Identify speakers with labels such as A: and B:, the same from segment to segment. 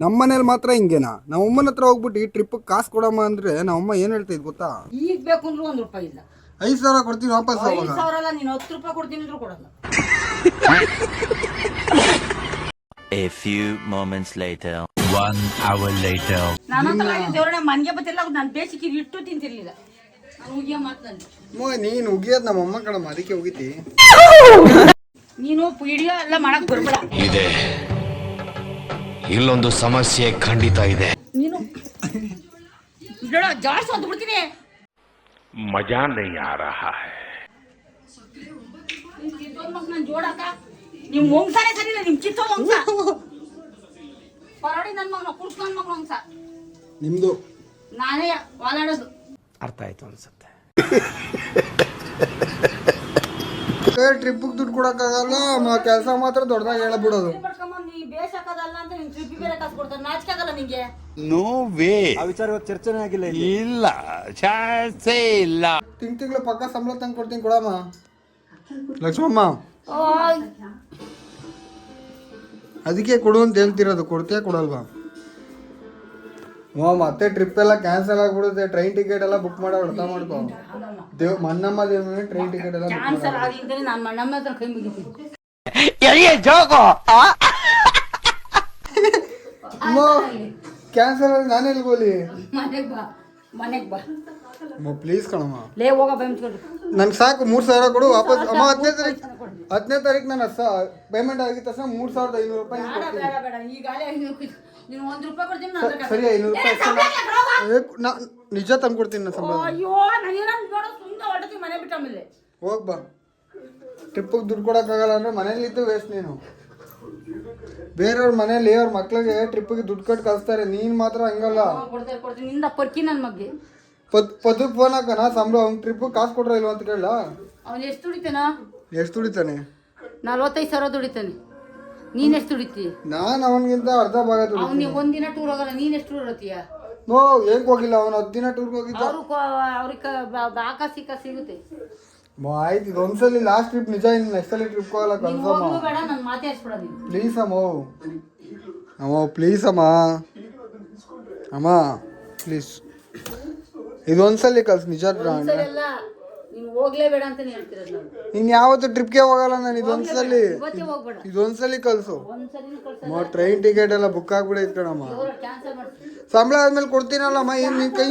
A: ನಮ್ಮ ಮನೇಲಿ ಮಾತ್ರ ಹಿಂಗೇನಾ? ನಮ್ಮಮ್ಮನ ಹತ್ರ ಹೋಗ್ಬಿಟ್ಟು ಟ್ರಿಪ್ ಕಾಸು ಕೊಡಮ್ಮ ಅಂದ್ರೆ ನಮ್ಮಮ್ಮ ಏನ್ ಹೇಳ್ತೈದ್ ಗೊತ್ತಾ?
B: ಈಗ ಬೇಕು ಅಂದ್ರೂ 1 ರೂಪಾಯಿ ಇಲ್ಲ.
A: 5,000 ಕೊಡ್ತೀನಿ ವಾಪಸ್.
B: 5,000 ಅಲ್ಲ, ನೀನು 10 ರೂಪಾಯಿ ಕೊಡ್ತೀನಿ ಅಂದ್ರೂ ಕೊಡಲ್ಲ.
C: A few moments later.
D: 1 hour later.
B: ನಾನು ದೇವ್ರಣ್ಣ ಮನ್ಗೆ ಬತ್ತಿಲ್ಲ, ನಾನು ಬೇಸಿಗೆ ಇಟ್ಟು ತಿಂತಿರ್ಲಿಲ್ಲ. ನಾನು ಉಗಿಯ ಮಾತಂದೆ
A: ನೀನು ಉಗಿಯೋದು ನಮ್ಮಮ್ಮ ಕಣಮ್ಮ, ಅದಕ್ಕೆ ಉಗಿತಿ.
B: ನೀನು ವಿಡಿಯೋ ಎಲ್ಲ ಮಾಡಕ್ ಬರ್ಬೇಡ.
E: ಇದೆ, ಇಲ್ಲೊಂದು ಸಮಸ್ಯೆ ಖಂಡಿತ ಇದೆ.
B: ನೀನು ಜಾಸ್ತಿ ಹೊತ್ತು ಬಿಡ್ತೀನಿ.
F: मजा नहीं आ रहा है.
B: ನಾನು ಜೋಡಾಕ ನಿಮ್ ವಂಶನೇ ಸರಿ ಇಲ್ಲ, ನಿಮ್ ಚಿತ್ತ ವಂಶ. ಪರಡಿ ನನ್ನ ಮಗನ ಕುಡ್ಸ್ ನನ್ನ ಮಗನ ವಂಶ
A: ನಿಮ್ದು.
B: ನಾನೇ ವಾಲಾಡೋದು.
A: ಅರ್ಥ ಆಯ್ತು ಅನ್ಸುತ್ತೆ. ಟ್ರಿಪ್ ದುಡ್ಡು ಕೊಡಕ್ಕಾಗಲ್ಲ, ಕೆಲಸ ಮಾತ್ರ ದೊಡ್ಡದಾಗಿ ಹೇಳ್ಬಿಡೋದು.
B: ನೀ ಬೇಸಕ್ಕದಲ್ಲ ಅಂತ ನಿನ್ ಟ್ರಿಪ್ ಬೇರೆ ಕಾಸು ಕೊಡ್ತಾರೆ, ನಾಚಿಕೆ ಆಗಲ್ಲ ನಿಂಗೆ?
D: No way.
G: ಆ ವಿಚಾರ ಚರ್ಚೆನೇ ಆಗಿಲ್ಲ.
D: ಇಲ್ಲ, ಚಾನ್ಸೇ ಇಲ್ಲ.
A: ತಿಂಗಳು ಪಕ್ಕ ಸಂಬಳ ತಂದು ಕೊಡ್ತೀನಿ, ಕೊಡಮ್ಮ. ಲಕ್ಷ್ಮಮ್ಮ ಅದಕ್ಕೆ ಕೊಡು ಅಂತ ಹೇಳ್ತಿರೋದು, ಕೊಡ್ತೀಯಾ ಕೊಡಲ್ವಾ? ಮತ್ತೆ ಟ್ರಿಪ್ ಎಲ್ಲ ಕ್ಯಾನ್ಸಲ್ ಆಗ್ಬಿಡುತ್ತೆ. ಟ್ರೈನ್ ಟಿಕೆಟ್ ಎಲ್ಲ ಬುಕ್ ಮಾಡೋ ಅರ್ಥ ಮಾಡ್ಕೋ. ಮಣ್ಣಮ್ಮ ದೇವ ಟ್ರೈನ್ ಟಿಕೆಟ್ ಎಲ್ಲ
B: ಕ್ಯಾನ್ಸಲ್ ಆಗಿದ್ದರೆ ನಾನು ಮಣ್ಣಮ್ಮ ಹತ್ರ ಕೈ ಮುಗಿತೀನಿ.
A: ಕ್ಯಾನ್ಸಲ್ ಆಗಿ ನಾನು ಎಲ್ಗೋಲಿ?
B: ಮನೆಗ್ ಬಾ
A: ಪ್ಲೀಸ್ ಕಣಮ್ಮ.
B: ಲೇ ಹೋಗ ಬಂದ್ಕೊಂಡು
A: ನನ್ಗೆ ಸಾಕು. 3,000 ಕೊಡು ವಾಪಸ್. ಅಮ್ಮ 10ನೇ ತಾರೀಕು ನಾನು ಪೇಮೆಂಟ್ ಆಗಿದ ತಕ್ಷಣ 3,500 ರೂಪಾಯಿ
B: ಬೇಡ ಬೇಡ ಈಗಾಗಲೇ ನೀನು 1 ರೂಪಾಯಿ ಕೊಡ್ತೀನಿ, ನಾನು
A: ಸರಿ. 500 ರೂಪಾಯಿ ನಿಜ ತಂದ್ಕೊಡ್ತೀನಿ ನಾನು ಸಂಬಳ.
B: ಅಯ್ಯೋ ನಾನೇನ ನೋಡೋ ಸುಮ್ಮನೆ ಹೊರಡ್ತೀನಿ ಮನೆ ಬಿಟ್ಟ ಮೇಲೆ.
A: ಹೋಗ್ ಬಾ. ಟ್ರಿಪ್ಪಿಗೆ ದುಡ್ಡು ಕೊಡೋಕ್ಕಾಗಲ್ಲ ಅಂದ್ರೆ ಮನೇಲಿ ಇದ್ದು ವೇಸ್ಟ್. ನೀನು ಬೇರೆಯವ್ರ ಮನೇಲಿ ಅವ್ರ ಮಕ್ಳಿಗೆ ಟ್ರಿಪ್ಪಿಗೆ ದುಡ್ಡು ಕೊಟ್ಟು ಕಳಿಸ್ತಾರೆ, ನೀನು ಮಾತ್ರ ಹಂಗಲ್ಲ.
B: ಕೊಡ್ತೀನಿ ನಿಂದ ಪರ್ಕಿ ನನ್ನ ಬಗ್ಗೆ.
A: ಪದಕ್ಕೆ ಫೋನ್ ಹಾಕನ ಸಂಬಳ. ಅವ್ನು ಟ್ರಿಪ್ಪಿಗೆ ಕಾಸು ಕೊಡ್ರ ಇಲ್ವ ಅಂತ ಕೇಳ.
B: ಅವ್ನು ಎಷ್ಟು ದುಡಿತಾನ?
A: ಎಷ್ಟು ದುಡಿತಾನೆ?
B: 45,000 ದುಡಿತಾನೆ. ನೀನ್ ಎಷ್ಟು ದುಡಿತಿ?
A: ನಾನು ಅವನಿಗಿಂತ ಅರ್ಧ ಭಾಗ ದುಡಿತೀನಿ.
B: ಅವ್ನಿಗೆ ಒಂದಿನ ಟೂರ್ ಹೋಗಲ್ಲ, ನೀನ್ ಎಷ್ಟು ಟೂರ್ ಹೋಗ್ತೀಯ?
A: ಏನ್ ಹೋಗಿಲ್ಲ, ಅವನು 10 ದಿನ ಟೂರ್ಗೆ ಹೋಗಿದ್ದ.
B: ಅವ್ರಿಗೆ ಬಾಕ ಸಿಗುತ್ತೆ.
A: ಆಯ್ತು, ಇದೊಂದ್ಸಲಿ ಲಾಸ್ಟ್ ಟ್ರಿಪ್ ನಿಜ. ಇನ್ನು ನೆಕ್ಸ್ಟ್ ಸಲ ಟ್ರಿಪ್ ಹೋಗಲ್ಲ ಕನ್ಫರ್ಮ್.
B: ಬೇಡ, ನಾನು ಮಾತಾಡ್ಸ್ಬಿಡ ನೀನು.
A: ಪ್ಲೀಸ್ ಅಮ್ಮ ಪ್ಲೀಸ್ ಅಮ್ಮ ಪ್ಲೀಸ್. ಇದೊಂದ್ಸಲಿ ಕಲ್ಸ್ ನಿಜ.
B: ಎಲ್ಲ ನೀನು ಹೋಗ್ಲೇಬೇಡ ಅಂತ ಹೇಳ್ತಿರೋದು ನಾನು.
A: ನೀನ್ ಯಾವತ್ತು ಟ್ರಿಪ್ಗೆ ಹೋಗಲ್ಲ ನಾನು. ಇದೊಂದ್ಸಲಿ ಕಲ್ಸು. ಟ್ರೈನ್ ಟಿಕೆಟ್ ಎಲ್ಲ ಬುಕ್ ಆಗ್ಬಿಡೈತ್ ಕಣಮ್ಮ.
B: ಕ್ಯಾನ್ಸಲ್ ಮಾಡ್ತೀನಿ.
A: ಸಂಬಳ ಆದ್ಮೇಲೆ ಕೊಡ್ತೀನಲ್ಲಮ್ಮ. ಏನ್ ನಿನ್ ಕೈ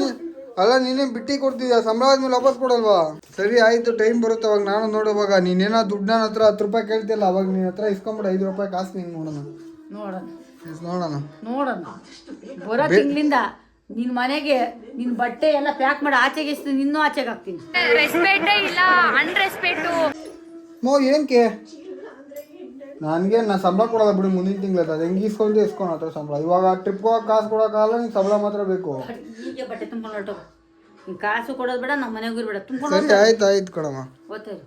A: ಅಲ್ಲ, ನೀನೇ ಬಿಟ್ಟಿ ಕೊಡ್ತಿದ್ಯಾ? ಸಂಬಳ ಆದ್ಮೇಲೆ ವಾಪಸ್ ಕೊಡಲ್ವಾ? ಸರಿ ಆಯ್ತು, ಟೈಮ್ ಬರುತ್ತೆ ಅವಾಗ ನಾನು ನೋಡುವಾಗ. ನೀನೇನೋ ದುಡ್ಡು ನನ್ನ ಹತ್ರ 10 ರೂಪಾಯಿ ಕೇಳ್ತಿಯಲ್ಲ, ಅವಾಗ ನಿನ್ನ ಹತ್ರ ಇಸ್ಕೊಂಬಿಡು 5 ರೂಪಾಯಿ ಕಾಸು. ನೀನು ನೋಡೋಣ.
B: ಬರೋ ತಿಂಗಳಿಂದ ನಿನ್ ಮನೆಗೆ ನಿನ್ ಬಟ್ಟೆ ಎಲ್ಲ ಪ್ಯಾಕ್ ಮಾಡಿ ಆಚೆಗೆ ಎಷ್ಟು ನಿನ್ನೂ ಆಚೆಗೆ ಹಾಕ್ತೀನಿ.
A: ಏನಕ್ಕೆ ನಾನು ಸಂಬಳ ಕೊಡೋಲ್ಲ ಬಿಡು. ಮುಂದಿನ ತಿಂಗಳು ಅದು ಹೆಂಗೆ ಇಸ್ಕೊಂಡು ಹತ್ರ ಸಂಬಳ. ಇವಾಗ ಟ್ರಿಪ್ ಹೋಗಕ್ಕೆ ಕಾಸು ಕೊಡೋಕ್ಕಾಗಲ್ಲ, ನಿಂಗೆ ಸಂಬಳ ಮಾತ್ರ ಬೇಕು.
B: ಹೀಗೆ ಬಟ್ಟೆ ತುಂಬ್ಕೊಂಡು ಹೊರಟು. ಕಾಸು ಕೊಡೋದು ಬೇಡ, ನಮ್ಮ ಮನೆಗೂ ಬೇಡ. ತುಂಬ್ಕೊಂಡು
A: ಸರಿ ಆಯ್ತು ಕಣಮ್ಮ.
B: ಓದ್ತಾರೆ.